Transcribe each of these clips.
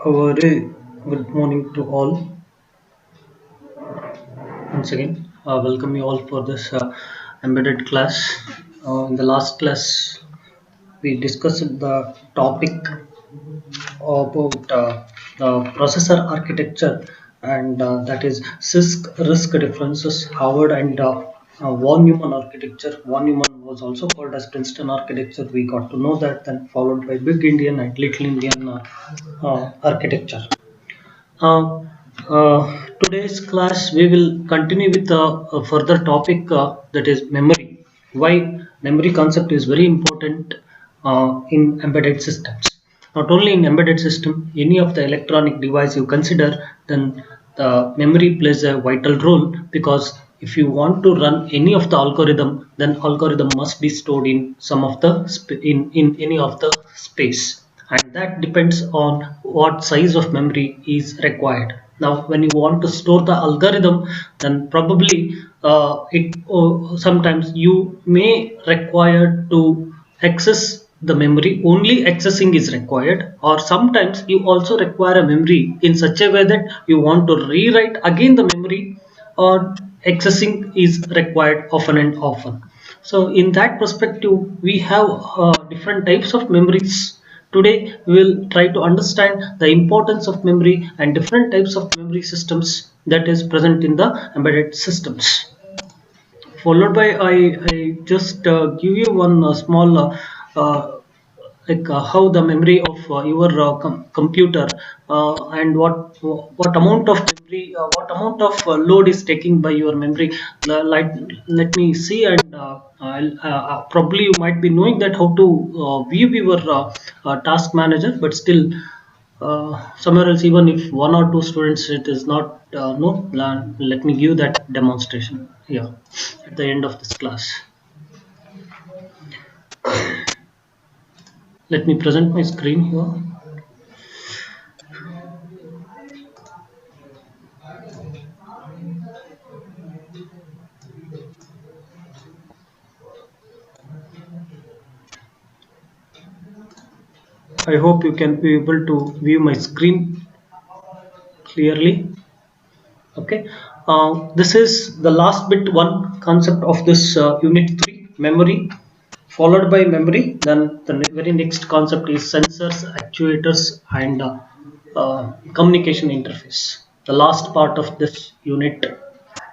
A very good morning to all. Once again, welcome you all for this embedded class. In the last class, we discussed the topic about the processor architecture, and that is CISC risk differences, Howard and von Neumann architecture. Von Neumann was also called as Princeton architecture. We got to know that, then followed by Big Indian and Little Indian architecture. Uh, Today's class we will continue with a further topic that is memory. Why memory concept is very important in embedded systems. Not only in embedded system, any of the electronic device you consider, then the memory plays a vital role, because if you want to run any of the algorithm, then algorithm must be stored in some of the in any of the space, and that depends on what size of memory is required. Now when you want to store the algorithm, then probably sometimes you may require to access the memory, only accessing is required, or sometimes you also require a memory in such a way that you want to rewrite again the memory, or accessing is required often and often. So in that perspective, we have different types of memories. Today we will try to understand the importance of memory and different types of memory systems that is present in the embedded systems. Followed by I just give you one small how the memory of your computer, and what amount of memory, what amount of load is taking by your memory. Like, let me see, and probably you might be knowing that how to view your task manager, but still somewhere else, even if one or two students it is not no, let me give that demonstration here at the end of this class. Let me present my screen here. I hope you can be able to view my screen clearly. Okay. This is the last bit one concept of this unit 3, memory. Followed by memory, then the very next concept is sensors, actuators, and communication interface. The last part of this unit.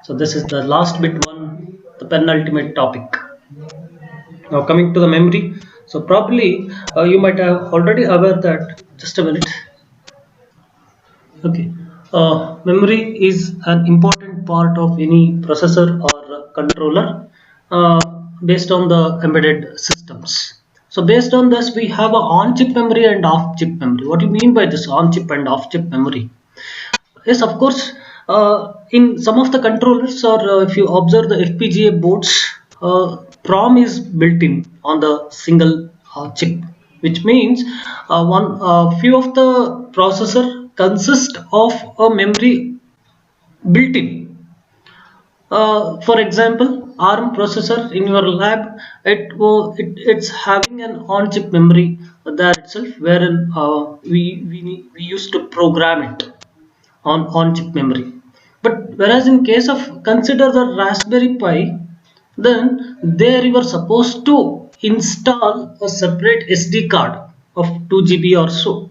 So this is the last bit one, the penultimate topic. Now coming to the memory. So probably you might have already aware that. Just a minute. Okay. Memory is an important part of any processor or controller, uh, based on the embedded systems. So based on this, we have a on-chip memory and off-chip memory. What do you mean by this on-chip and off-chip memory? Yes, of course. In some of the controllers, or if you observe the FPGA boards, PROM is built in on the single chip, which means one few of the processor consist of a memory built in. For example, ARM processor in your lab, it's having an on-chip memory there itself, wherein we used to program it on chip memory. But whereas in case of, consider the Raspberry Pi, then there you are supposed to install a separate SD card of 2 GB or so.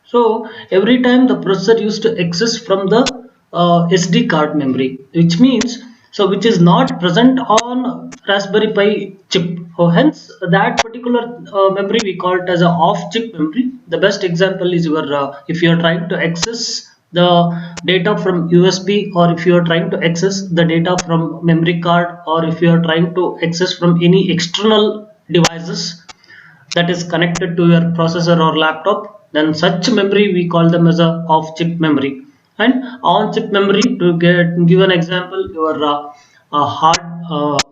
So every time the processor used to access from the SD card memory, which means, so which is not present on Raspberry Pi chip. So hence that particular memory we call it as a off-chip memory. The best example is your if you are trying to access the data from USB, or if you are trying to access the data from memory card, or if you are trying to access from any external devices that is connected to your processor or laptop, then such memory we call them as a off chip memory. And on chip memory, to give an example, your hard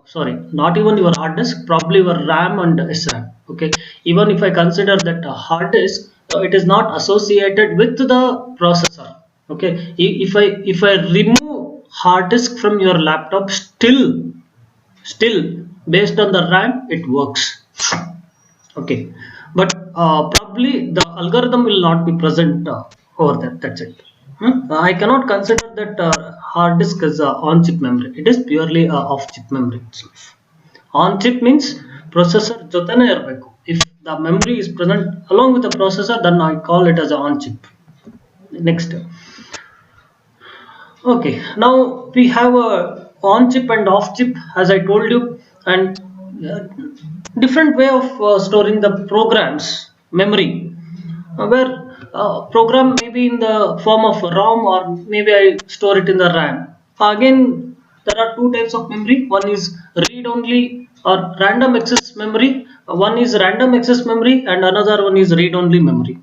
sorry, not even your hard disk, probably your RAM and SRAM. Okay, even if I consider that a hard disk, it is not associated with the processor. Okay, if I remove hard disk from your laptop, still based on the RAM it works. Okay, but probably the algorithm will not be present over there. That's it. I cannot consider that hard disk as on chip memory. It is purely off chip memory itself. On chip means processor ಜೊತೆನೇ ಇರಬೇಕು. If the memory is present along with the processor, then I call it as a on chip. Next. Okay, now we have a on chip and off chip, as I told you, and different way of storing the programs memory, where program may be in the form of ROM, or maybe I store it in the RAM. Again, there are two types of memory. One is read only or random access memory. One is random access memory and another one is read only memory.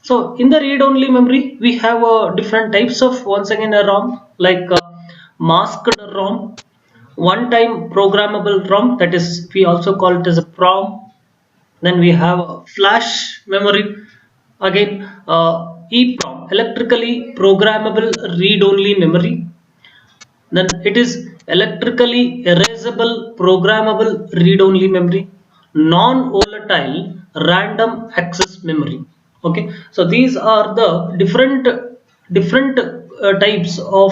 So in the read only memory we have different types of, once again, a ROM, like masked ROM, one time programmable ROM, that is we also call it as a PROM. Then we have flash memory, again EPROM, electrically programmable read only memory. Then it is electrically erasable programmable read only memory, non volatile random access memory. Okay, so these are the different types of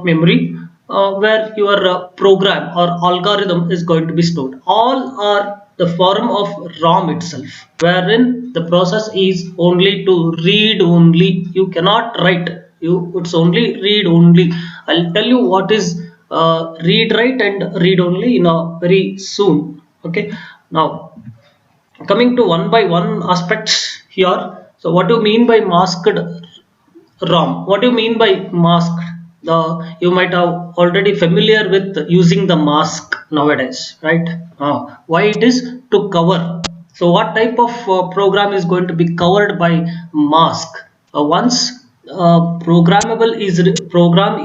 memory where your program or algorithm is going to be stored. All are the form of ROM itself, wherein the process is only to read only. You cannot write, it's only read only. I'll tell you what is read write and read only in a very soon. Okay, now coming to one by one aspects here. So what do you mean by masked ROM? What do you mean by masked? You might have already familiar with using the mask nowadays, right? Why it is to cover. So what type of program is going to be covered by mask? Once program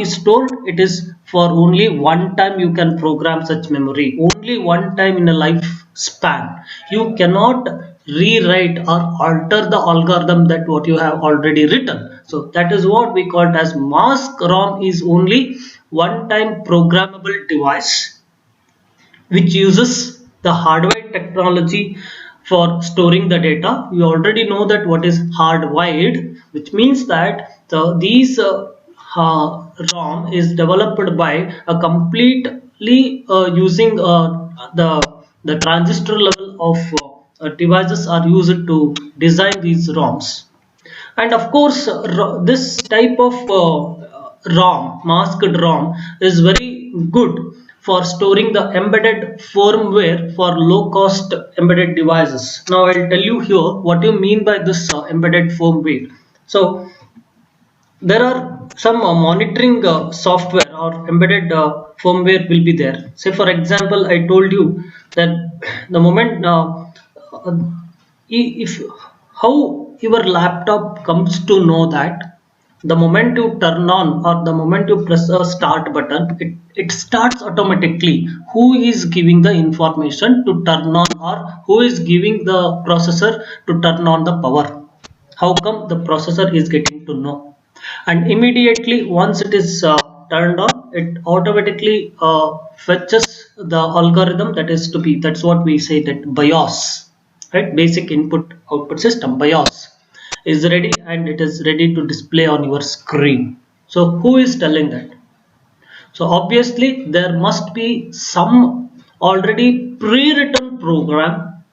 is stored, it is for only one time you can program such memory, only one time in a lifespan. You cannot rewrite or alter the algorithm that what you have already written. So that is what we call it as mask ROM, is only one time programmable device which uses the hardwired technology for storing the data. You already know that what is hardwired, which means that these ROM is developed by a completely using the transistor level of devices are used to design these ROMs. And of course this type of ROM, masked ROM, is very good for storing the embedded firmware for low cost embedded devices. Now I'll tell you here what you mean by this embedded firmware. So there are some monitoring software or embedded firmware will be there. Say for example, I told you that the moment if how your laptop comes to know that the moment you turn on or the moment you press a start button, it starts automatically. Who is giving the information to turn on, or who is giving the processor to turn on the power? How come the processor is getting to know? And immediately once it is turned on, it automatically fetches the algorithm that is to be, that's what we say, that BIOS, right? Basic input output system, BIOS is ready and it is ready to display on your screen. So who is telling that? So obviously there must be some already pre-written program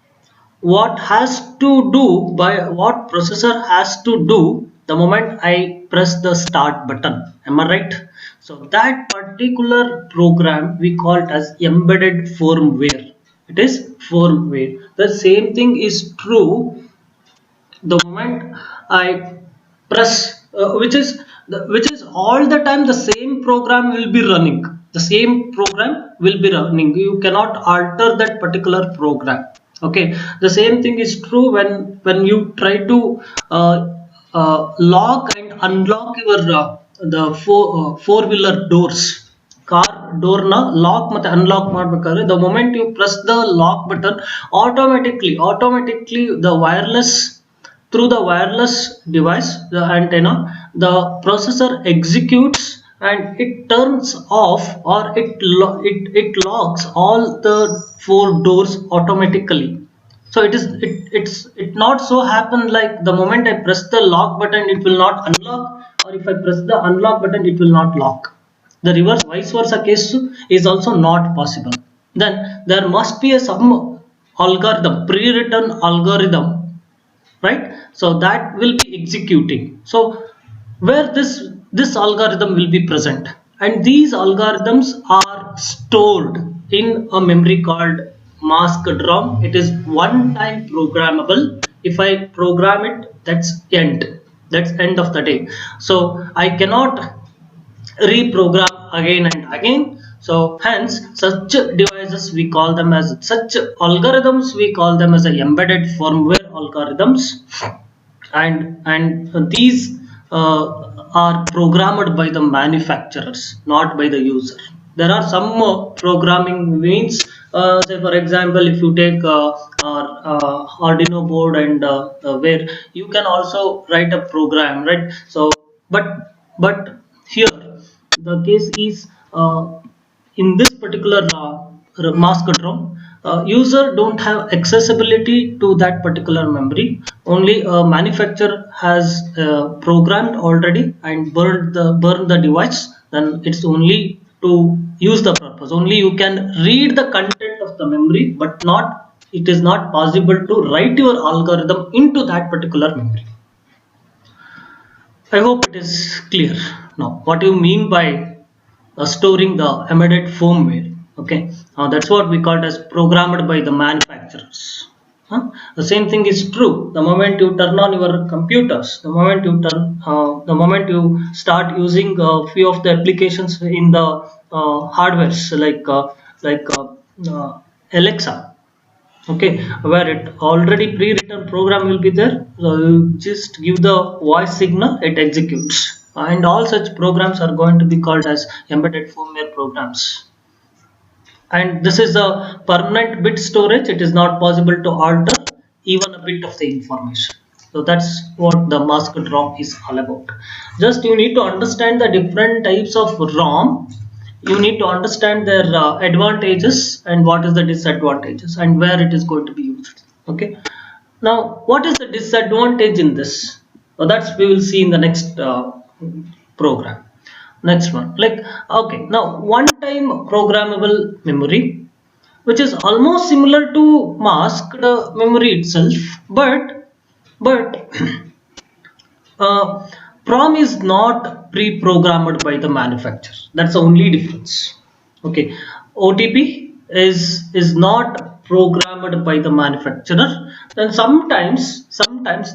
what has to do, by what processor has to do the moment I press the start button. Am I right? So that particular program we call it as embedded firmware. It is firmware. The same thing is true the moment I press which is all the time the same program will be running. The same program will be running. You cannot alter that particular program. Okay, the same thing is true when you try to lock and unlock your the four-wheeler doors. Car door na lock ಮತ್ತೆ unlock ಮಾಡಬೇಕಾದ್ರೆ the moment you press the lock button, automatically the wireless, through the wireless device, the antenna, the processor executes and it turns off, or it locks all the four doors automatically. So it not so happen like the moment I press the lock button it will not unlock, or if I press the unlock button it will not lock. The reverse vice versa case is also not possible. Then there must be a some algorithm, pre-written algorithm, right? So that will be executing. So where this algorithm will be present, and these algorithms are stored in a memory called masked ROM. It is one time programmable. If I program it, that's end of the day. So I cannot reprogram again and again. So hence such devices we call them as, such algorithms we call them as a embedded firmware algorithms. And these are programmed by the manufacturers, not by the user. There are some programming means, say for example, if you take Arduino board, and where you can also write a program, right? So but here the case is, in this particular masked ROM, user don't have accessibility to that particular memory. Only a manufacturer has programmed already and burn the device. Then it's only to use the purpose. Only you can read the content of the memory, but not, it is not possible to write your algorithm into that particular memory. I hope it is clear now what you mean by storing the embedded firmware. Okay, that's what we call it as programmed by the manufacturers. The same thing is true the moment you turn on your computers, the moment you start using a few of the applications in the hardwares, like Alexa. Okay, where it already pre-written program will be there. So you just give the voice signal, it executes, and all such programs are going to be called as embedded firmware programs. And this is a permanent bit storage. It is not possible to alter even a bit of the information. So that's what the masked ROM is all about. Just you need to understand the different types of ROM. You need to understand their advantages and what is the disadvantages and where it is going to be used. Okay, now what is the disadvantage in this? So that's we will see in the next program. Next one, like, okay, now one time programmable memory, which is almost similar to masked memory itself, but PROM is not pre-programmed by the manufacturer. That's the only difference. Okay, OTP is not programmed by the manufacturer. Then sometimes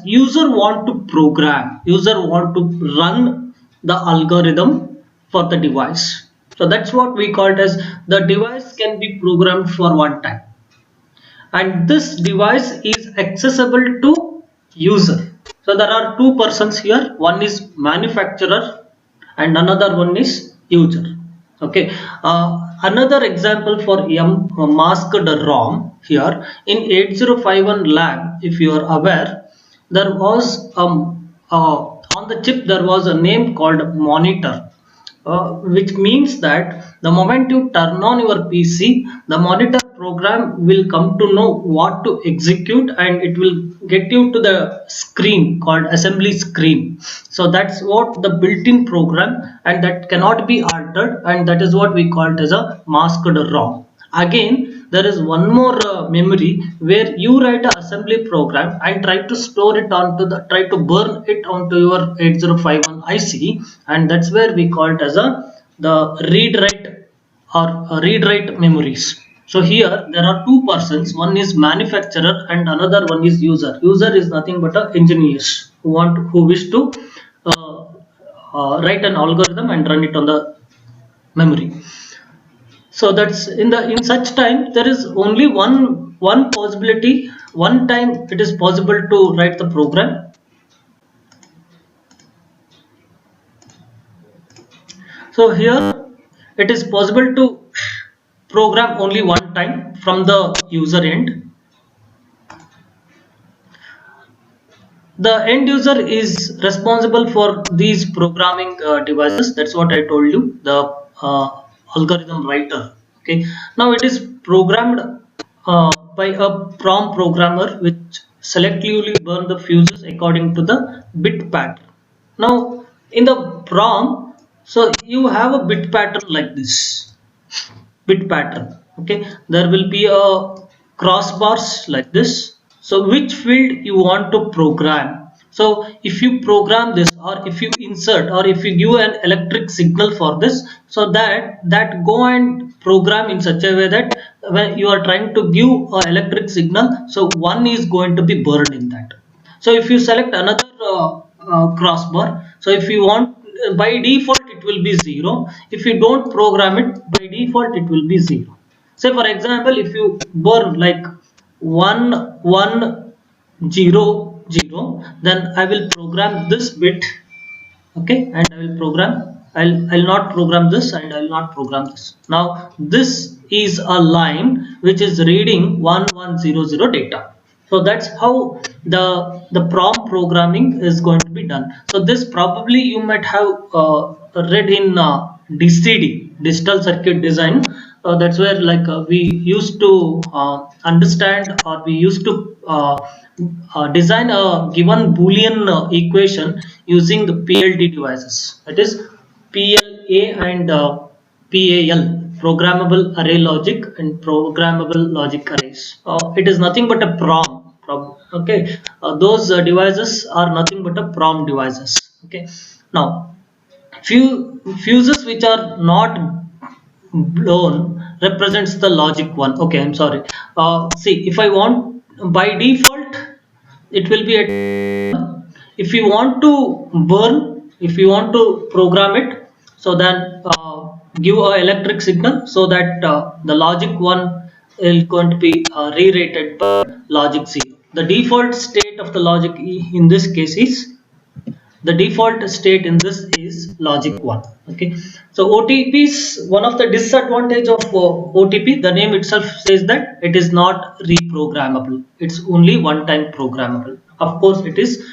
user want to program, user want to run the algorithm for the device. So that's what we call it as the device can be programmed for one time, and this device is accessible to user. So there are two persons here, one is manufacturer and another one is user. Okay, another example for masked ROM here in 8051 lab, if you are aware, there was on the chip there was a name called monitor, which means that the moment you turn on your PC, the monitor program will come to know what to execute, and it will get you to the screen called assembly screen. So that's what the built-in program, and that cannot be altered, and that is what we call it as a masked ROM. Again, there is one more memory where you write an assembly program and try to store it onto the, try to burn it onto your 8051 IC, and that's where we call it as the read write or read write memories. So here there are two persons, one is manufacturer and another one is user. User is nothing but a engineers who wish to write an algorithm and run it on the memory. So that's in such time there is only one possibility, one time it is possible to write the program. So here it is possible to program only one time from the user end. The end user is responsible for these programming devices. That's what I told you, the algorithm writer. Okay, now it is programmed by a PROM programmer which selectively burn the fuses according to the bit pattern. Now in the PROM, so you have a bit pattern like this, bit pattern. Okay, there will be a crossbars like this. So which field you want to program? So if you program this, or if you insert, or if you give an electric signal for this, so that go and program in such a way that when you are trying to give a electric signal, so one is going to be burned in that. So if you select another crossbar, so if you want, by default it will be 0. If you don't program it, by default it will be 0. Say for example, if you burn like 1 1 0 0, then I will program this bit. Okay, and I will program, I'll not program this, and I will not program this. Now this is a line which is reading 1100 data. So that's how the PROM programming is going to be done. So this probably you might have read in DCD, digital circuit design. That's where like we used to understand, or we used to design a given boolean equation using the PLD devices, that is PLA and PAL, programmable array logic and programmable logic arrays. It is nothing but a PROM. Okay, those devices are nothing but a PROM devices. Okay, now few fuses which are not blown represents the logic one. Okay, I'm sorry. See, if I want, by default it will be a, if you want to burn, if you want to program it, so then give a electric signal, so that the logic 1 is going to be re-rated by logic 0. The default state of the logic in this case is, the default state in this is logic 1. Okay, so OTPs, one of the disadvantage of OTP, the name itself says that it is not reprogrammable. It's only one time programmable. Of course it is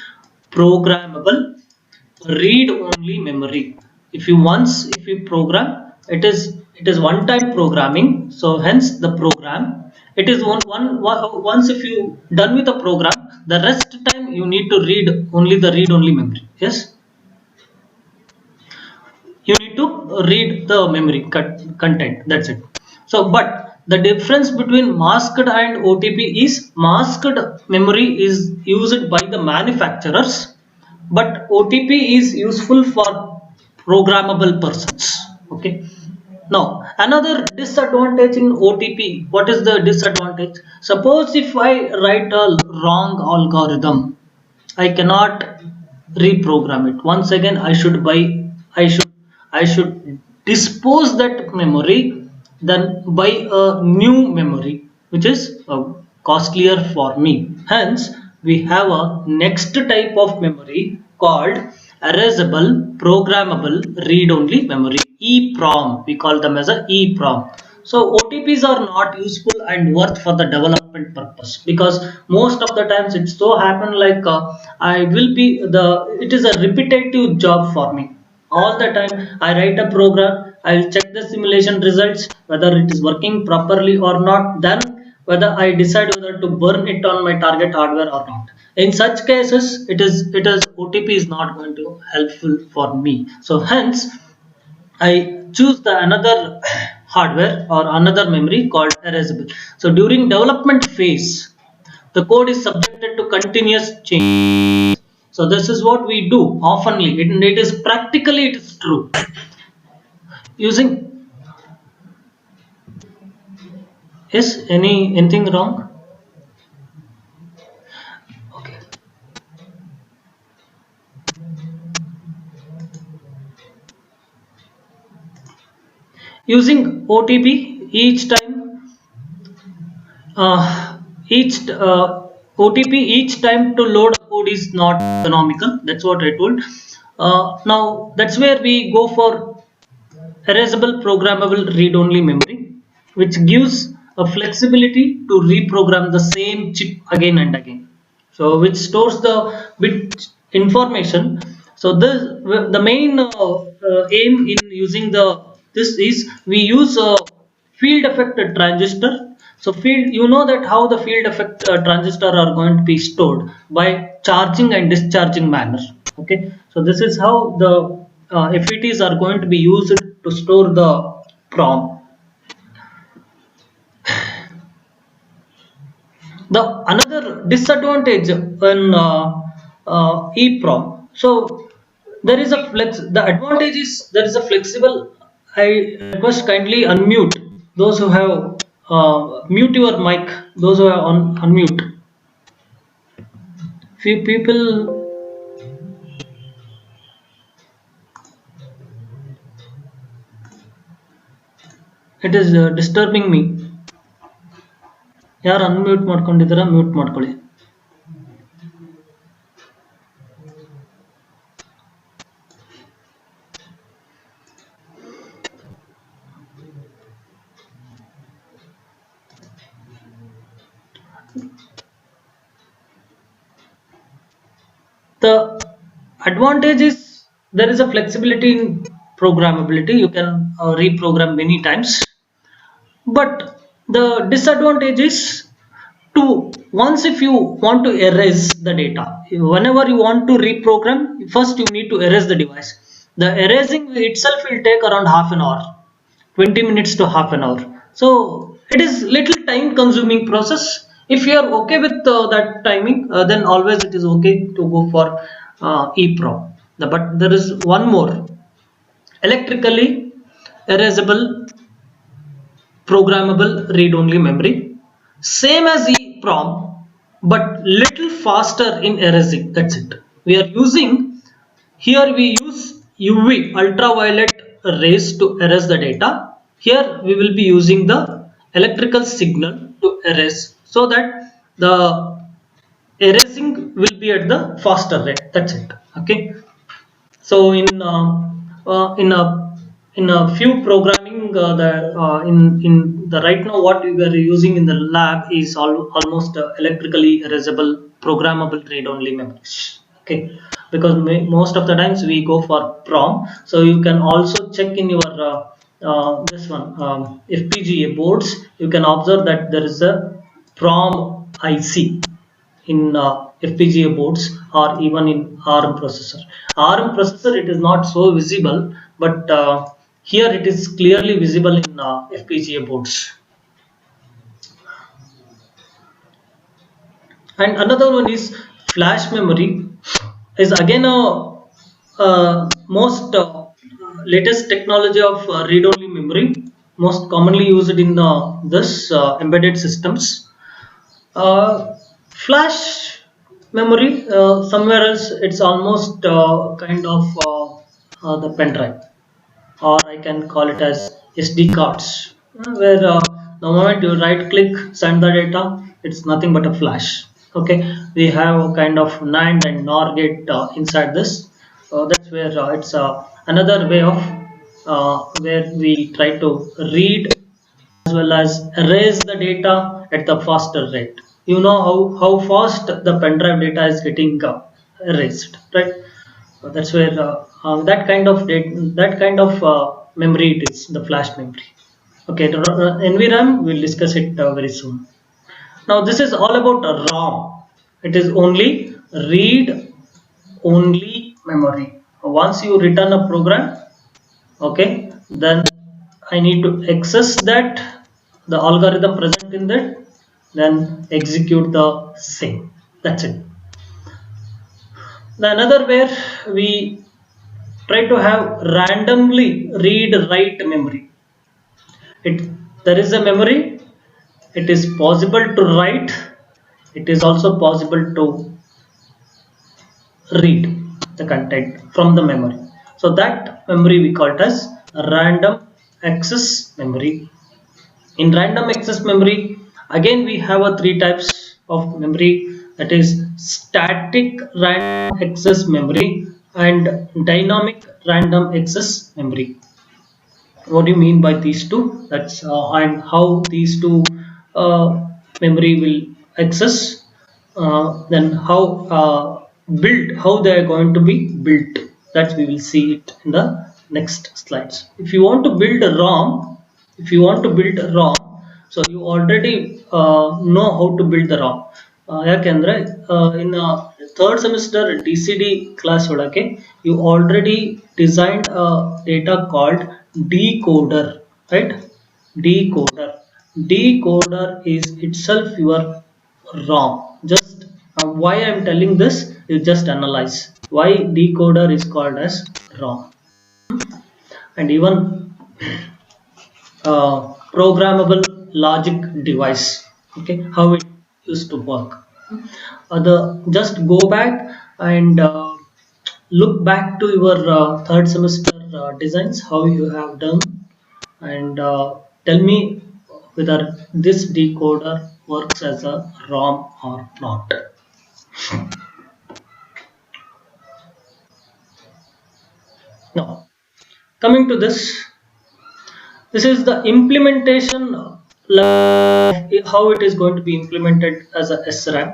programmable read only memory. If you program, it is one time programming. So hence the program, it is once if you done with the program, the rest time you need to read only the read only memory. Yes, you need to read the memory content, that's it. So but the difference between masked and OTP is, masked memory is used by the manufacturers, but OTP is useful for programmable persons. Okay, now another disadvantage in OTP. What is the disadvantage? Suppose if I write a wrong algorithm, I cannot reprogram it. Once again, I should I should dispose that memory, then buy a new memory, which is costlier for me. Hence we have a next type of memory called erasable programmable read only memory, EPROM. We call them as a EPROM. So OTPs are not useful and worth for the development purpose, because most of the times it so happen like it is a repetitive job for me. All the time I write a program, I will check the simulation results whether it is working properly or not, then whether I decide whether to burn it on my target hardware or not. In such cases, it is OTP is not going to helpful for me. So hence I choose the another hardware or another memory called erasable. So during development phase, the code is subjected to continuous change. So this is what we do oftenly. It is practically, it is true. Using, is anything wrong? Okay. Using OTP each time, each OTP each time to load a code is not economical. That's what I told. Now that's where we go for erasable programmable read-only memory, which gives a flexibility to reprogram the same chip again and again. So which stores the bit information. So the main aim in using this is we use a field effect transistor. So field, you know that how the field effect transistor are going to be stored by charging and discharging manner. Okay, so this is how the FETs are going to be used to store the PROM. The another disadvantage in EEPROM. So there is a flex. The advantage is there is a flexible. I request kindly unmute those who have mute your mic. Those who have unmute. Few people. It is disturbing me. ಯಾರು unmute ಮಾಡ್ಕೊಂಡಿದ್ದೀರಾ mute ಮಾಡ್ಕೊಳ್ಳಿ. The advantage is there is a flexibility in programmability. You can reprogram many times, but the disadvantage is to once if you want to erase the data, whenever you want to reprogram, first you need to erase the device. The erasing itself will take around half an hour, 20 minutes to half an hour. So it is little time consuming process. If you are okay with that timing, then always it is okay to go for EEPROM. But there is one more, electrically erasable programmable read-only memory, same as EEPROM, but little faster in erasing. That's it. We are using here, we use UV ultraviolet rays to erase the data. Here we will be using the electrical signal to erase, so that the erasing will be at the faster rate. That's it. Okay. So in a few programming, the in the right now what we are using in the lab is almost electrically erasable programmable read-only memories. Okay, because most of the times we go for PROM. So you can also check in your this one FPGA boards. You can observe that there is a PROM IC in FPGA boards or even in ARM processor. ARM processor, it is not so visible, but here it is clearly visible in FPGA boards. And another one is flash memory. Is again a most latest technology of read-only memory, most commonly used in this embedded systems. Flash memory, somewhere else it's almost kind of the pen drive, or I can call it as SD cards, where the moment you right click send the data, it's nothing but a flash. Okay, we have a kind of NAND and NOR gate inside this. That's where it's another way of where we try to read as well as erase the data at the faster rate. You know how fast the pen drive data is getting erased, right? That's where that kind of data, that kind of memory it is, the flash memory. Okay, the NVRAM, we'll discuss it very soon. Now this is all about ROM. It is only read only memory. Once you return a program, okay, then I need to access that, the algorithm present in that, then execute the same. That's it. The another where we try to have randomly read write memory. It, there is a memory, it is possible to write, it is also possible to read the content from the memory. So that memory we call it as random access memory. In random access memory, again we have a three types of memory, that is static random access memory and dynamic random access memory. What do you mean by these two? That's and how these two memory will access, then how build, how they are going to be built, that we will see it in the next slides. If you want to build a ROM, if you want to build a ROM, So you already know how to build the ROM. ಯಾಕೆಂದ್ರೆ in third semester DCD class ಒಳಗೆ you already designed a data called decoder, right? Decoder. Decoder is itself your ROM. Just why I am telling this, you just analyze why decoder is called as ROM. And even programmable logic device, okay, how it used to work. The just go back and look back to your third semester designs, how you have done, and tell me whether this decoder works as a ROM or not. Now coming to this, this is the implementation, how it is going to be implemented as a SRAM,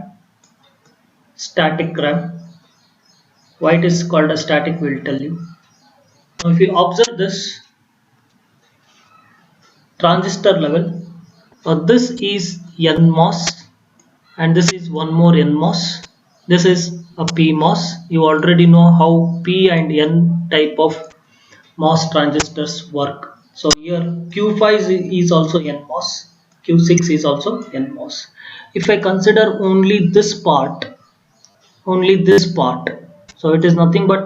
static RAM. Why it is called a static, will tell you. Now if you observe this transistor level, this is NMOS and this is one more NMOS. This is a PMOS. You already know how P and N type of MOS transistors work. So here Q5 is also NMOS, Q6 is also NMOS. If I consider only this part, so it is nothing but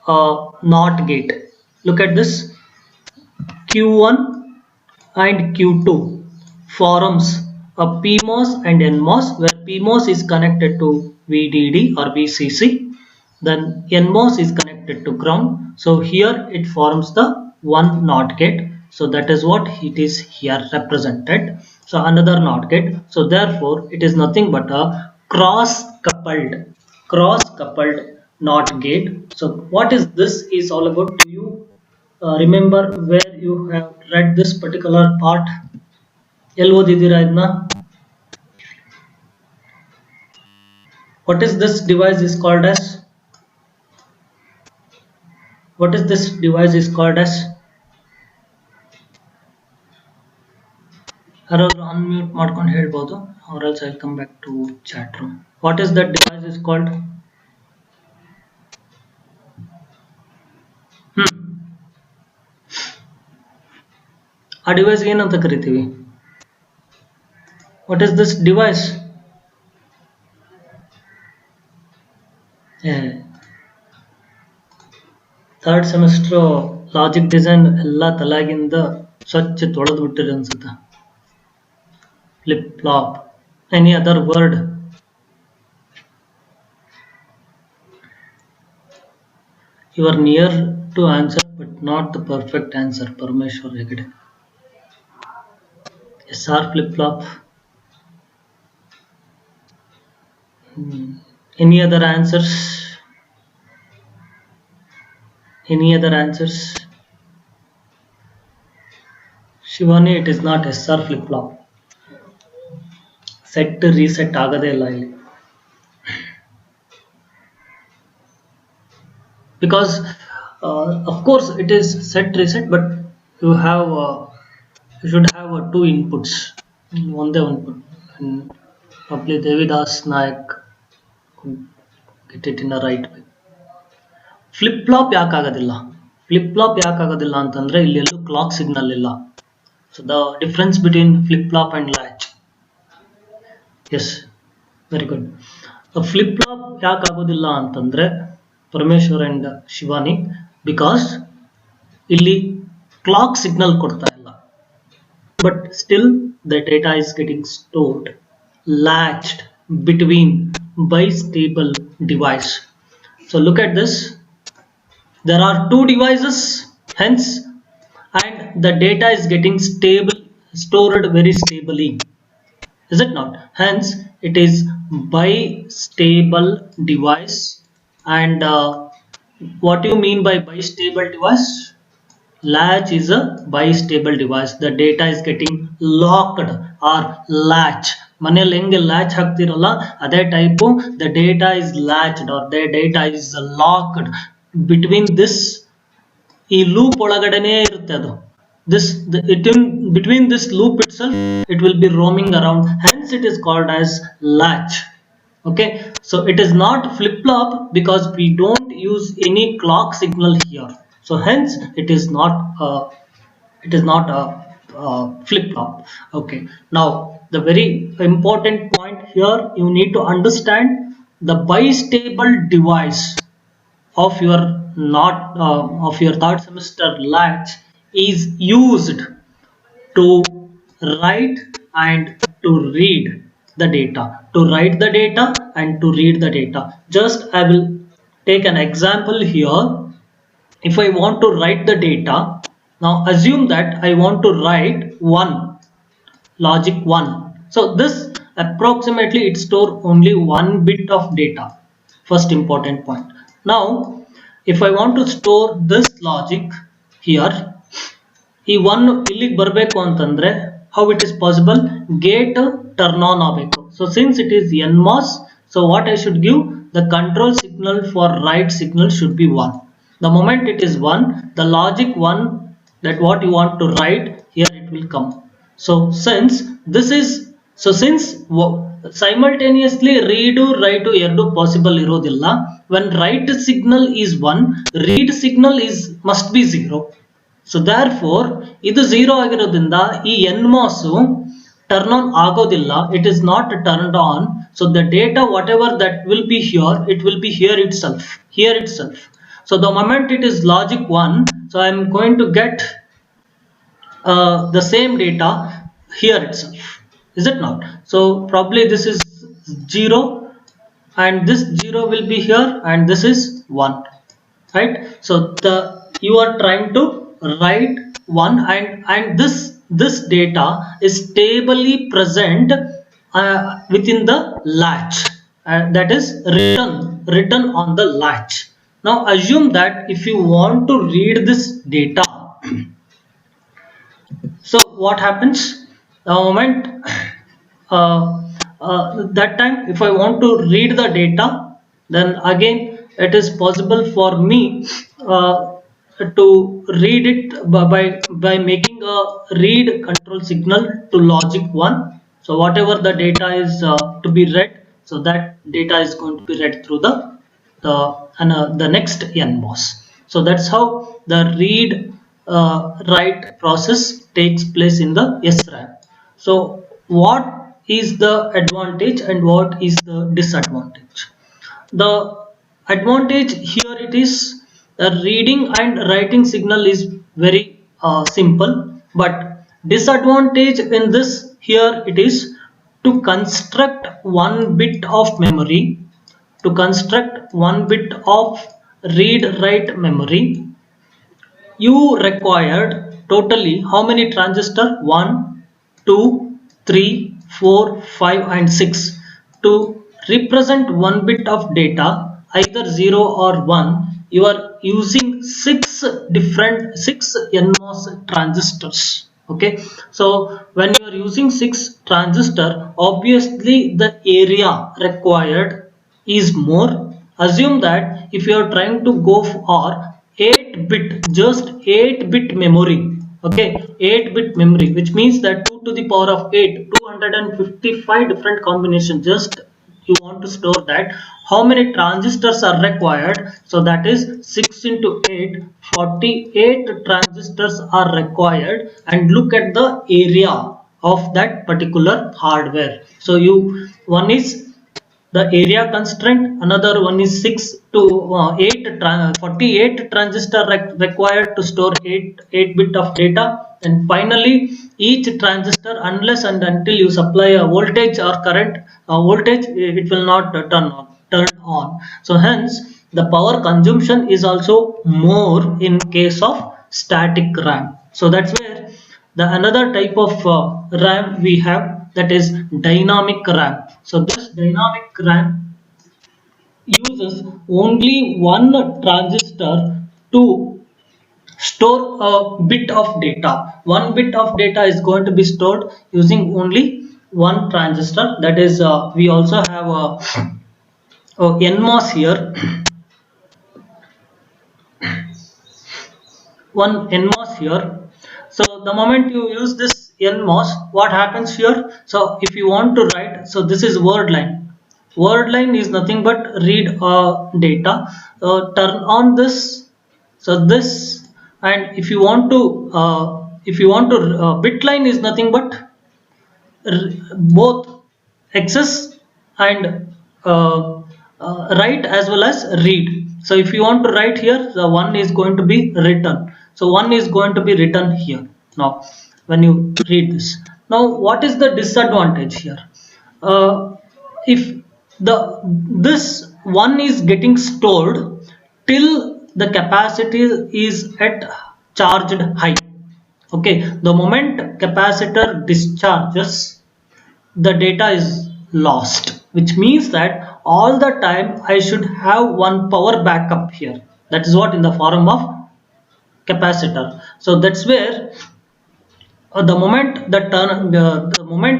a NOT gate. Look at this, Q1 and Q2 forms a PMOS and NMOS, where PMOS is connected to VDD or VCC, then NMOS is connected to ground. So here it forms the one NOT gate. So that is what it is here represented. So another NOT gate. So therefore it is nothing but a cross coupled NOT gate. So what is this is all about? Do you remember where you have read this particular part? ಎಲ್ಲಿ ಓದಿದ್ದೀರಾ ಇದನ್ನ? What is this device is called as? What is this device is called as? ಯಾರಾದರೂ unmute ಮಾಡ್ಕೊಂಡು ಹೇಳ್ಬೋದು, or else I'll come back to chat room. What is that device is called? ಆ device ಏನಂತ ಕರಿತೀವಿ? What is this device? Third semester logic design ಎಲ್ಲ ತಲೆಗಿಂದ ಸ್ವಚ್ಛ ತೊಳೆದು ಬಿಟ್ಟಿರಿ ಅನ್ಸುತ್ತೆ. Flip flop, any other word? You are near to answer but not the perfect answer. Parmeshwar Hegde. SR flip flop. Any other answers? Any other answers? Shivani, it is not SR flip flop. Set reset agade illa illi. Because of course it is set reset, but you have you should have two inputs. One input, and probably Devidas Nayak could get it in the right way. Flip flop ಯಾಕೆ ಆಗೋದಿಲ್ಲ? Flip flop ಯಾಕೆ ಆಗೋದಿಲ್ಲ ಅಂತಂದ್ರೆ ಇಲ್ಲಿ ಎಲ್ಲೂ clock signal ಇಲ್ಲ. So the difference between flip flop and latch. Yes, very good. A flip flop ಯಾಕೆ ಆಗೋದಿಲ್ಲ ಅಂತಂದ್ರೆ ಪರಮೇಶ್ವರ್ ಅಂಡ್ ಶಿವಾನಿ, ಬಿಕಾಸ್ ಇಲ್ಲಿ ಕ್ಲಾಕ್ ಸಿಗ್ನಲ್ ಕೊಡ್ತಾ ಇಲ್ಲ, but still the data is getting stored latched between bistable device. So look at this, there are two devices, hence, and the data is getting stored very stably, is it not? Hence it is bistable device. And what do you mean by bistable device? Latch is a bistable device. The data is getting locked or latch. ಮನೆಯಲ್ಲಿ ಹೆಂಗೆ latch ಹಾಕ್ತಿರಲ್ಲ ಅದೇ type the data is latched or the data is locked between this, ಈ loop ಒಳಗಡೆನೇ ಇರುತ್ತೆ ಅದು. between this loop itself, it will be roaming around, hence it is called as latch. Okay, so it is not flip flop because we don't use any clock signal here, so hence it is not a flip flop. Okay, now the very important point here, you need to understand the bistable device of your not of your third semester latch is used to write and to read the data, to write the data and to read the data. Just I will take an example here. If I want to write the data, now assume that I want to write one logic 1. So this approximately it store only one bit of data. First important point. Now if I want to store this logic here, ಈ one ಇಲ್ಲಿಗೆ ಬರಬೇಕು ಅಂತಂದ್ರೆ how it is possible, gate turn on ಆಗಬೇಕು. So since it is NMOS, so what I should give, the control signal for write signal should be 1. The moment it is 1, the logic 1, that what you want to write here, it will come. So since this is, so since simultaneously read write ಎರಡು possible ಇರೋದಿಲ್ಲ, when write signal is 1, read signal is must be 0. So therefore ಇದು 0 ಆಗಿರೋದ್ರಿಂದ ಈ NMOS turn on ಆಗೋದಿಲ್ಲ, it is not turned on. So the data whatever that will be here, it will be here itself. So the moment it is logic 1, so I am going to get the same data here itself, is it not? So probably this is 0 and this 0 will be here and this is 1, right? So you are trying to write 1 and this data is stably present within the latch, that is written on the latch. Now assume that if you want to read this data, so what happens the moment that time if I want to read the data, then again it is possible for me to read it by making a read control signal to logic 1. So whatever the data is to be read, so that data is going to be read through the next NMOS. So that's how the read write process takes place in the SRAM. So what is the advantage and what is the disadvantage? The advantage here, it is the reading and writing signal is very simple, but disadvantage in this here, it is to construct one bit of memory, to construct one bit of read write memory, you required totally how many transistor, 1 2 3 4 5 and 6. To represent one bit of data, either 0 or 1, you are using 6 NMOS transistors. Okay, so when you are using 6 transistor, obviously the area required is more. Assume that if you are trying to go for 8-bit, just 8-bit memory, okay, 8-bit memory, which means that 2 to the power of 8, 255 different combinations, just you want to store that, how many transistors are required? So that is 6 into 8, 48 transistors are required. And look at the area of that particular hardware. So one is the area constraint, another one is 6 to 8 48 transistor required to store 8-bit of data. And finally each transistor, unless and until you supply a voltage or current voltage, it will not turn on. So hence the power consumption is also more in case of static RAM. So that's where the another type of RAM we have, that is dynamic RAM. So this dynamic RAM uses only one transistor to store a bit of data. One bit of data is going to be stored using only one transistor. That is we also have a NMOS here, one NMOS here. So So the moment you use this NMOS, what happens here? So if you want to write, so this is word line. Word line is nothing but read data. Turn on this. So this, and if you want to bit line is nothing but both access and write as well as read. So if you want to write here, the one is going to be written. So one is going to be written here. Now, when you read this, now what is the disadvantage here? If this one is getting stored till the capacity is at charged high. Okay, the moment capacitor discharges, the data is lost, which means that all the time I should have one power backup here. That is what in the form of capacitor. So that's where the moment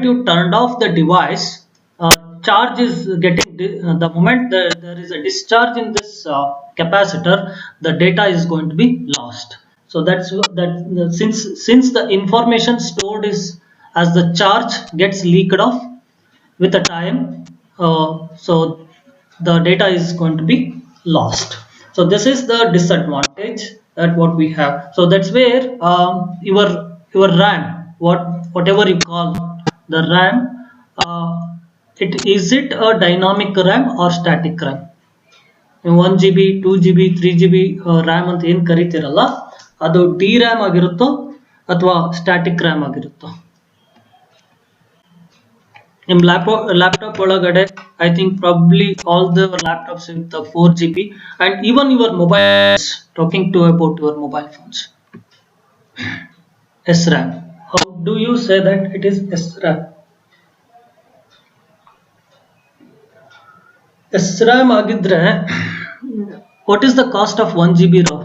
you turned off the device, charge is getting the moment there is a discharge in this capacitor, the data is going to be lost. So since the information stored is as the charge gets leaked off with the time, so the data is going to be lost. So this is the disadvantage that what we have. So that's where your RAM, whatever you call the RAM, is it a dynamic RAM or static RAM? 1 GB, 2 GB, 3 GB RAM ಅಂತ ಏನು ಕರಿತಿರಲ್ಲ, ಅದು DRAM ಆಗಿರುತ್ತೋ ಅಥವಾ static RAM ಆಗಿರುತ್ತೋ? ನಿಮ್ಮ laptop ಒಳಗಡೆ I think probably all the laptops with 4 GB and even your mobiles, talking to about your mobile phones, SRAM. How do you say that it is SRAM? SRAM ಆಗಿದ್ರೆ what is the cost of 1 GB ROM?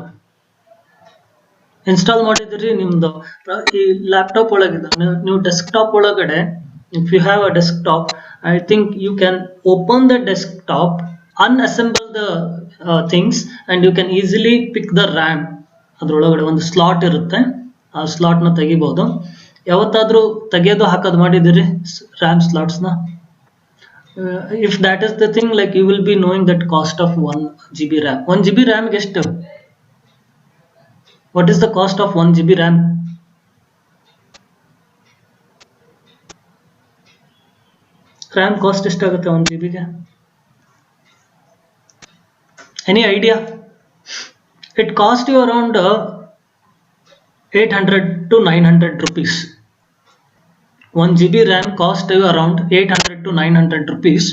Install ಮಾಡಿದ್ರಿ ನಿಮ್ದು ಈ laptop ಒಳಗಿದೆ, ನೀವು desktop ಒಳಗಡೆ, if you have a desktop, I think you can open the desktop, unassemble the things, and you can easily pick the RAM. ಅದರೊಳಗಡೆ ಒಂದು slot ಇರುತ್ತೆ, ಆ slot ನ ತೆಗಿಬಹುದು. ಯಾವತ್ತಾದ್ರೂ ತೆಗೆಯೋದು ಹಾಕೋದು ಮಾಡಿದಿರಿ RAM slots ನ? If that is the thing, like you will be knowing that cost of 1 GB RAM. 1 GB RAM ಗೆ ಎಷ್ಟು? What is the cost of 1 GB RAM? RAM cost ಎಷ್ಟಾಗುತ್ತೆ 1 GB ಗೆ? Any idea? It cost you around 800 to 900 rupees. 1 GB RAM cost you around 800 to 900 rupees.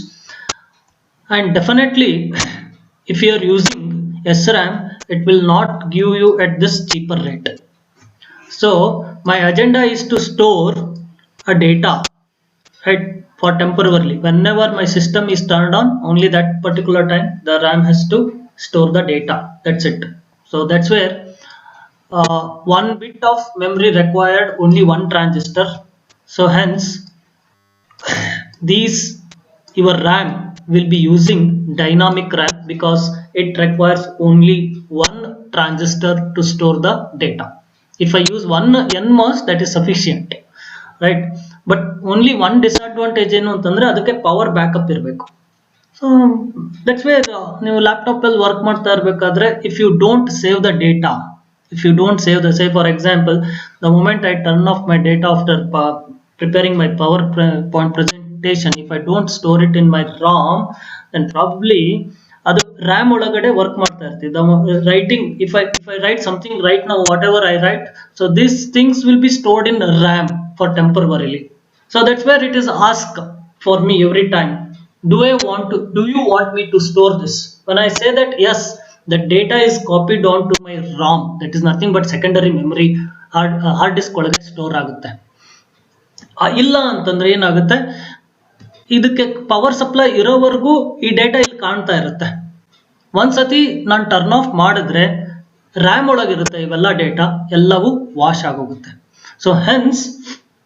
And definitely, if you are using SRAM, it will not give you at this cheaper rate. So my agenda is to store a data, right, for temporarily. Whenever my system is turned on, only that particular time the RAM has to store the data. That's it. So that's where 1 bit of memory required only one transistor. So hence your RAM will be using dynamic RAM because it requires only one transistor to store the data. If I use one NMOS, that is sufficient, right? But only one disadvantage ಏನು ಅಂತಂದ್ರೆ ಅದಕ್ಕೆ power backup ಇರಬೇಕು. So that's where ನೀವು laptop ಅಲ್ಲಿ work ಮಾಡ್ತಾ ಇರಬೇಕಾದ್ರೆ if you don't save the data, if you don't save the, say for example, the moment I turn off my data after preparing my PowerPoint presentation, if I don't store it in my ROM, then probably ಅದು RAM ಒಳಗಡೆ work ಮಾಡ್ತಾ ಇರ್ತೀವಿ. Writing, if I write something right now, whatever I write, so these things will be stored in RAM for temporarily. So that's where it is asked for me every time, do you want me to store this? When I say that yes, the data is copied onto my ROM, that is nothing but secondary memory, hard disk ಒಳಗೆ store ಆಗುತ್ತೆ. ಇಲ್ಲ ಅಂತಂದ್ರೆ ಏನಾಗುತ್ತೆ, ಇದಕ್ಕೆ power supply ಇರೋವರೆಗೂ ಈ data ಇಲ್ಲಿ ಕಾಣ್ತಾ ಇರುತ್ತೆ. ಒಂದ್ಸತಿ ನಾನು ಟರ್ನ್ ಆಫ್ ಮಾಡಿದ್ರೆ RAM ಒಳಗಿರುತ್ತೆ ಇವೆಲ್ಲ ಡೇಟಾ ಎಲ್ಲವೂ ವಾಶ್ ಆಗೋಗುತ್ತೆ. ಸೊ ಹೆನ್ಸ್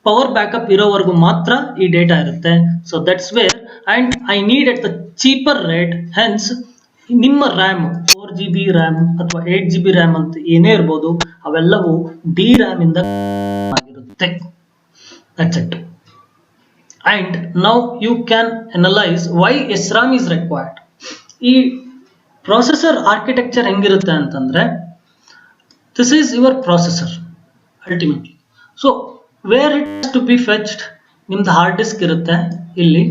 ಪವರ್ ಬ್ಯಾಕಪ್ ಇರೋವರೆಗೂ ಮಾತ್ರ ಈ ಡೇಟಾ ಇರುತ್ತೆ. So that's where, and I need at the cheaper rate. Hence ನಿಮ್ಮ ರ್ಯಾಮ್ 4 GB ರ್ಯಾಮ್ ಅಥವಾ 8 GB ರ್ಯಾಮ್ ಅಂತ ಏನೇ ಇರ್ಬೋದು, ಅವೆಲ್ಲವೂ ಡಿ ರ್ಯಾಮ್ ಇಂದ ಆಗಿರುತ್ತೆ. That's it. And now you can analyze why SRAM is required. ಈ ಪ್ರೊಸೆಸರ್ ಆರ್ಕಿಟೆಕ್ಚರ್ ಹೆಂಗಿರುತ್ತೆ ಅಂತಂದ್ರೆ, this is your processor ultimately. So where it has to be fetched, ನಿಮ್ದು ಹಾರ್ಡ್ ಡಿಸ್ಕ್ ಇರುತ್ತೆ ಇಲ್ಲಿ.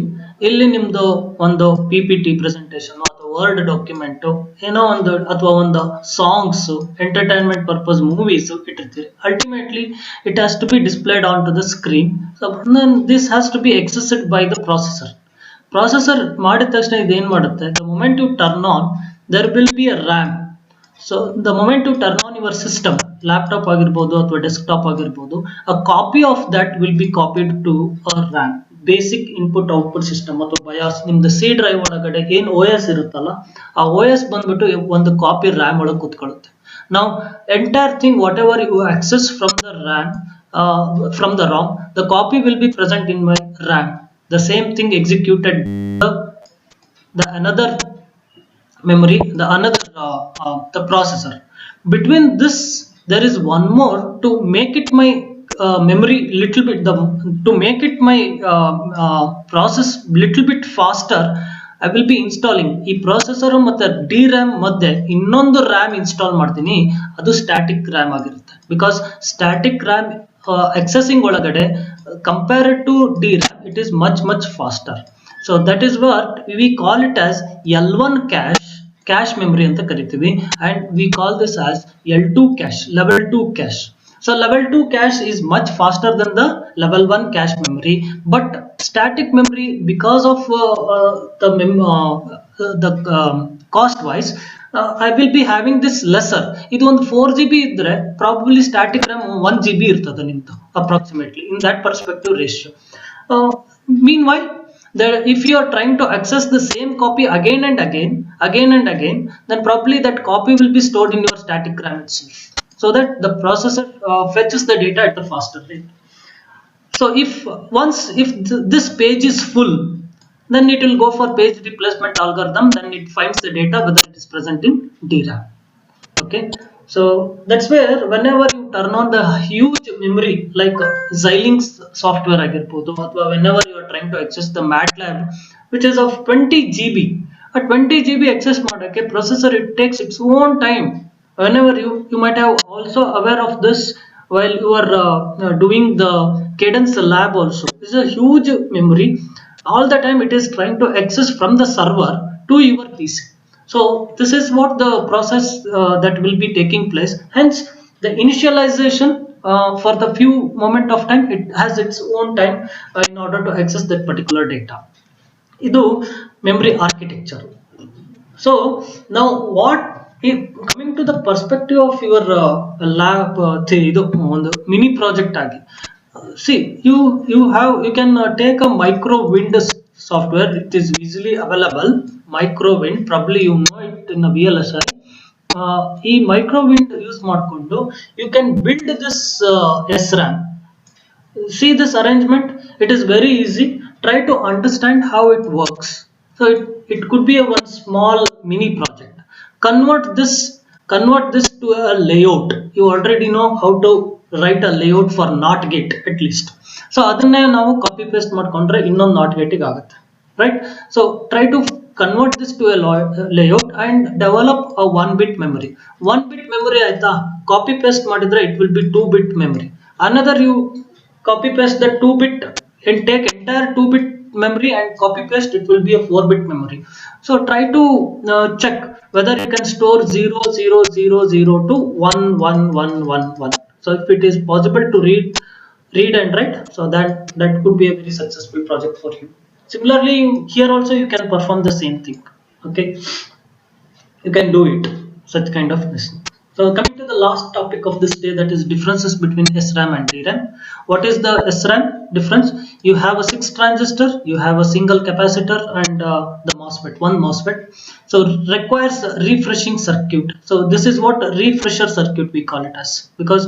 ಇಲ್ಲಿ ನಿಮ್ದು ಒಂದು PPT ಪ್ರೆಸೆಂಟೇಷನ್ ಅಥವಾ ವರ್ಡ್ ಡಾಕ್ಯುಮೆಂಟ್ ಏನೋ ಒಂದು ಅಥವಾ ಒಂದು ಸಾಂಗ್ಸ್ ಎಂಟರ್ಟೈನ್ಮೆಂಟ್ ಪರ್ಪಸ್ ಮೂವೀಸ್ ಇಟ್ಟಿರ್ತೀರಿ. Ultimately it has to be displayed on to the screen. So this has to be accessed by the processor ಮಾಡಿದ ತಕ್ಷಣ ಇದೇನ್ ಮಾಡುತ್ತೆ, the moment you turn on there will be a RAM. So the moment you turn on your system, laptop ಆಗಿರ್ಬೋದು ಅಥವಾ desktop ಆಗಿರ್ಬೋದು, a copy of that will be copied to a RAM, basic input output system ಅಥವಾ BIOS. ನಿಮ್ದು C drive ಒಳಗಡೆ ಏನ್ OS ಇರುತ್ತಲ್ಲ, ಆ OS ಬಂದ್ಬಿಟ್ಟು ಒಂದು ಕಾಪಿ ರ್ಯಾಮ್ ಒಳಗೆ ಕುತ್ಕೊಳ್ಳುತ್ತೆ. ನಾವು entire thing whatever you access from the RAM, from the ROM, the copy will be present in my RAM. The same thing executed the another memory, the processor. Between this, there is one more to make it my memory little bit, to make it my process little bit faster. I will be installing ಈ processor ಮತ್ತೆ DRAM ಮಧ್ಯೆ ಇನ್ನೊಂದು RAM install ಮಾಡ್ತೀನಿ. ಅದು static RAM ಆಗಿರುತ್ತೆ. Because static RAM accessing ಒಳಗಡೆ compared to DRAM, it is much faster. So that is what we call it as L1 cache memory ಅಂತ ಕರಿತೀವಿ, and we call this as L2 cache, level 2 cache. So level 2 cache is much faster than the level 1 cache memory, but static memory, because of the cost wise, I will be having this lesser. ಇದು ಒಂದು 4 GB ಇದ್ರೆ probably static RAM 1 GB ಇರ್ತದೆ ನಿಮ್ದು approximately in that perspective ratio. Meanwhile, that if you are trying to access the same copy again and again, then probably that copy will be stored in your static RAM itself, so that the processor fetches the data at the faster rate. So if this page is full, then it will go for page replacement algorithm, then it finds the data whether it is present in DRAM. Okay, so that's where whenever you turn on the huge memory like Xilinx software ಆಗಿರ್ಬೋದು, ಅಥವಾ whenever you are trying to access the MATLAB which is of 20 GB, a 20 GB access ಮಾಡಕ್ಕೆ processor it takes its own time. Whenever you might have also aware of this while you are doing the Cadence lab also. This is a huge memory. All the time it is trying to access from the server to your PC. So this is what the process that will be taking place. Hence the initialization for the few moment of time, it has its own time in order to access that particular data. Idu memory architecture. So now what if coming to the perspective of your lab idu ಒಂದು mini project agi, see you can take a microwind software. It is easily available, microwind, probably you know it in a VLSI. ಈ microwind use ಮಾಡಿಕೊಂಡು you can build this SRAM. See this arrangement, it is very easy. Try to understand how it works. So it could be a one small mini project. Convert this to a layout. You already know how to write a layout for NOT gate at least. So ಅದನ್ನೇ ನಾವು copy paste ಮಾಡ್ಕೊಂಡ್ರೆ ಇನ್ನೊಂದು not ಗೇಟಿಗೆ ಆಗುತ್ತೆ, right? So try to convert this to a layout and develop a 1-bit memory. 1-bit memory ಆಯ್ತಾ, copy paste ಮಾಡಿದ್ರೆ it will be 2-bit memory. Another you copy paste the 2-bit and take entire 2-bit memory and copy paste, it will be a 4-bit memory. So try to check whether you can store 0 0 0 0 to 1 1 1 1 1. So if it is possible to read and write, so that could be a very successful project for you. Similarly, here also you can perform the same thing. Okay, you can do it, such kind of this. So coming to the last topic of this day, that is differences between SRAM and DRAM. What is the SRAM difference? You have a 6 transistor, you have a single capacitor, and the MOSFET, one MOSFET. So requires a refreshing circuit. So this is what refresher circuit we call it as, because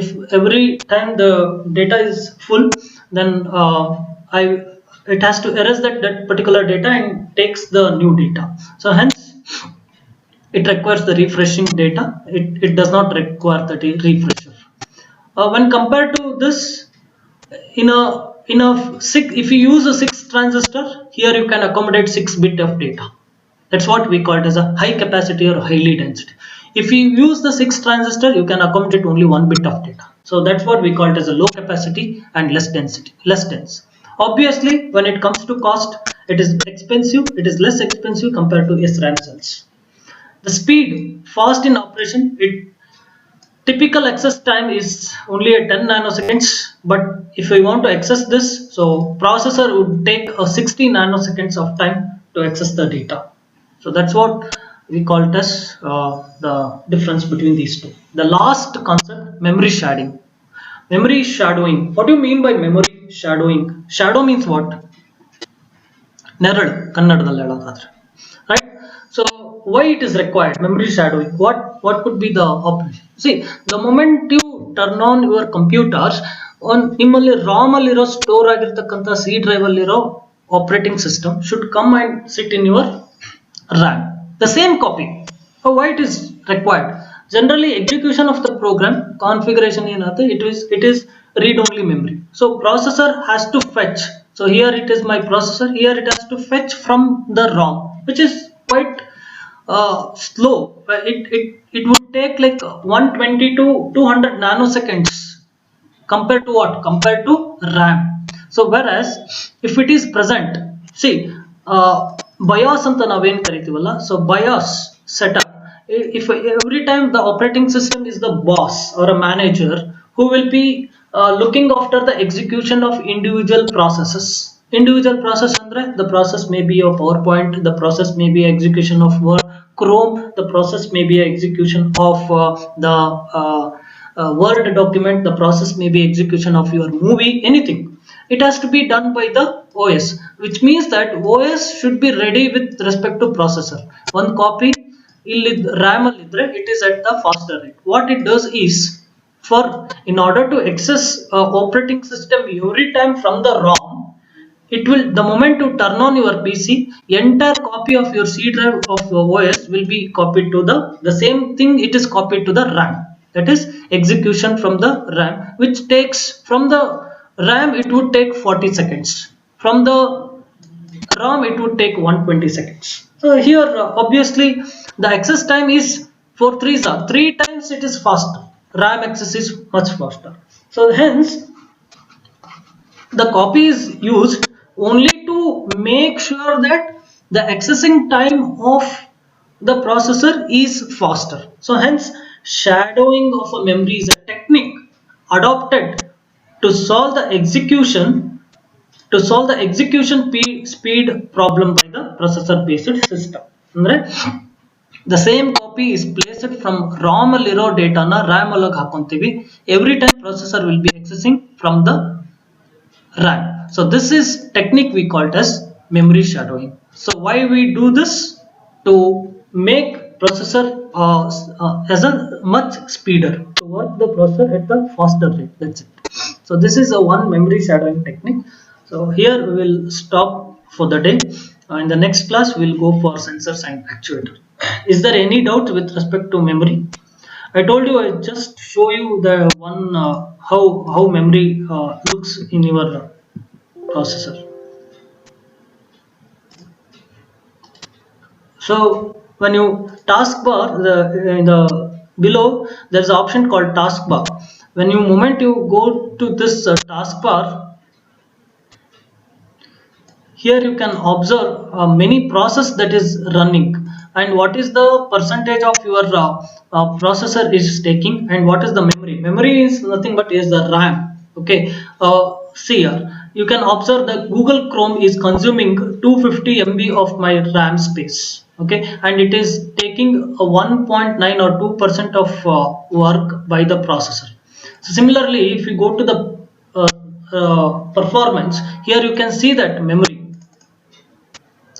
if every time the data is full, then it has to erase that particular data and takes the new data. So hence it requires the refreshing data. It does not require the refresher. When compared to this, in a six, if you use a 6 transistor, here you can accommodate 6 bit of data. That's what we call it as a high capacity or highly density. If you use the 6 transistor, you can accommodate only 1 bit of data. So that's what we call it as a low capacity and less density, less dense. Obviously, when it comes to cost, it is expensive. It is less expensive compared to SRAM cells. The speed, fast in operation, it typical access time is only at 10 nanoseconds, but if we want to access this, so processor would take a 60 nanoseconds of time to access the data. So that's what we call it as the difference between these two. The last concept, memory shading. Memory shadowing. What do you mean by memory shadowing? Shadow means what? ನೆರಳು ಕನ್ನಡದಲ್ಲಿ ಹೇಳೋದಾದ್ರೆ, right? So why it is required memory shadowing? What could be the operation? See, the moment you turn on your computers, on ನಿಮ್ಮಲ್ಲಿ ROM ಅಲ್ಲಿರೋ store ಆಗಿರ್ತಕ್ಕಂಥ C drive ಅಲ್ಲಿರೋ operating system should come and sit in your RAM, the same copy. So why it is required? Generally execution of the program configuration ಏನಂತ it is read only memory. So processor has to fetch. So here it is my processor, here it has to fetch from the ROM, which is quite slow. It would take like 120 to 200 nanoseconds compared to what? Compared to RAM. So whereas if it is present, see, BIOS anta naven karitivalla, so BIOS setup, if every time the operating system is the boss or a manager who will be looking after the execution of individual processes. Individual process andre the process may be of PowerPoint, the process may be execution of Word, Chrome, the process may be execution of the Word document, the process may be execution of your movie, anything. It has to be done by the OS, which means that OS should be ready with respect to processor. One copy ಇಲ್ಲಿ RAM alliddre it is at the faster rate. What it does is, for in order to access operating system every time from the ROM, it will, the moment you turn on your PC, entire copy of your C drive of OS will be copied to the same thing, it is copied to the RAM. That is execution from the RAM, which takes from the RAM it would take 40 seconds. From the ROM it would take 120 seconds. So here obviously the access time is for 3 times it is faster. RAM access is much faster. So hence the copy is used only to make sure that the accessing time of the processor is faster. So hence shadowing of a memory is a technique adopted to solve the execution speed problem by the processor based system. Andre the same copy is placed from ROM alliro data na RAM alloge hakonತೀವಿ. Every time processor will be accessing from the RAM. So this is technique we call it as memory shadowing. So why we do this? To make processor as a much speeder, to work the processor at the faster rate. That's it. So this is a one memory shadowing technique. So here we will stop for the day. In the next class we will go for sensors and actuator. Is there any doubt with respect to memory? I told you I just show you the one how memory looks in your processor. So when you taskbar, in the below there is an option called taskbar. When you moment you go to this taskbar, here you can observe many process that is running, and what is the percentage of your processor is taking, and what is the memory. Memory is nothing but is the RAM. Okay, see here you can observe that Google Chrome is consuming 250 MB of my RAM space. Okay, and it is taking a 1.9 or 2% of work by the processor. So similarly, if you go to the performance, here you can see that memory.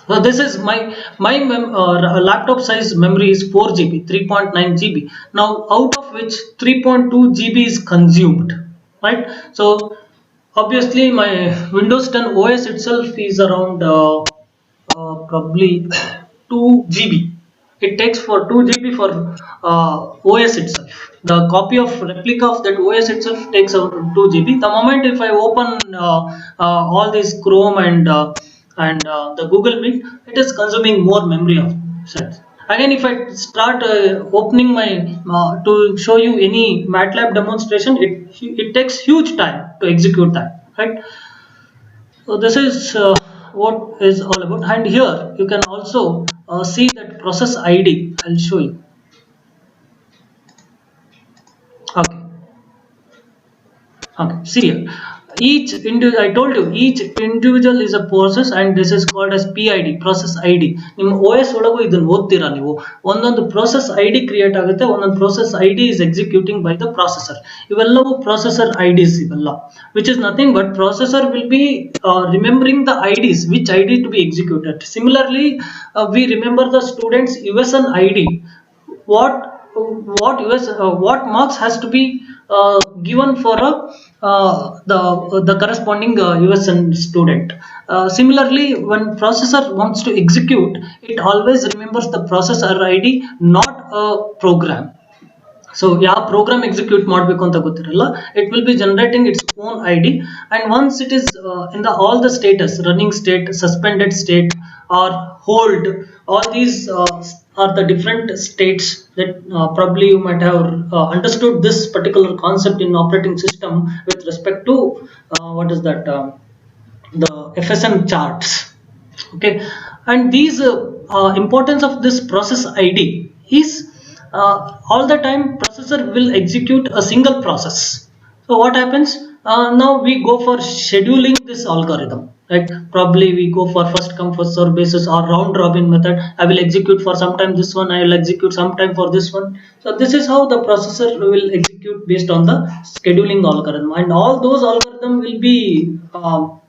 So this is my laptop size memory is 4 GB, 3.9 GB. Now out of which 3.2 GB is consumed, right? So obviously my Windows 10 OS itself is around probably 2 GB. it takes for 2 GB for OS itself. The copy of replica of that OS itself takes out 2 GB. The moment if I open all these Chrome and the Google Meet, it is consuming more memory of sets. Again, if I start opening my to show you any MATLAB demonstration, it takes huge time to execute that, right? So this is what is all about. And here you can also see that process ID. I'll show you. Okay. Okay, see here. I told you, each individual is a process, and this is called as PID, process ID. ನಿಮ್ಮ OS ಒಳಗೂ ಇದನ್ನ ಓದ್ತೀರಾ ನೀವು. ಒಂದೊಂದು process ID create ಆಗುತ್ತೆ, ಒಂದೊಂದು process ID is executing by the processor. ಇವೆಲ್ಲವೂ processor IDs ಇವೆಲ್ಲ, which is nothing but processor will be remembering the IDs, which ID to be executed. Similarly, we remember the students USN ID. what what marks has to be given for the corresponding USN student. Similarly, when processor wants to execute, it always remembers the processor ID, not a program. So ಯಾವ program execute ಮಾಡಬೇಕು ಅಂತ ಗೊತ್ತಿರಲ್ಲ, it will be generating its own ID, and once it is in the all the status, running state, suspended state, or hold, all these are the different states that probably you might have understood this particular concept in operating system with respect to what is that the FSM charts. Okay, and these importance of this process ID is all the time processor will execute a single process. So what happens, now we go for scheduling this algorithm, right? Probably we go for first come first serve basis or round robin method. I will execute for some time this one, I will execute sometime for this one. So this is how the processor will execute based on the scheduling algorithm, and all those algorithm will be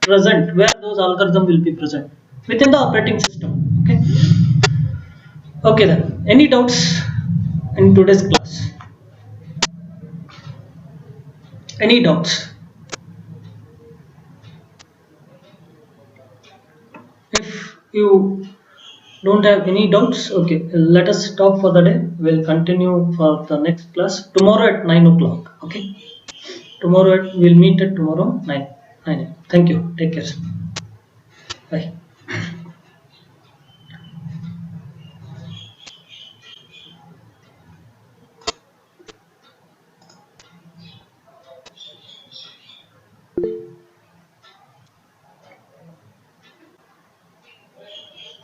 present, where those algorithm will be present within the operating system. Okay. Okay then, any doubts in today's class? Any doubts? If you don't have any doubts, okay, let us stop for the day. We'll continue for the next class tomorrow at 9 o'clock. Okay, we'll meet at tomorrow 9. Thank you, take care. Bye.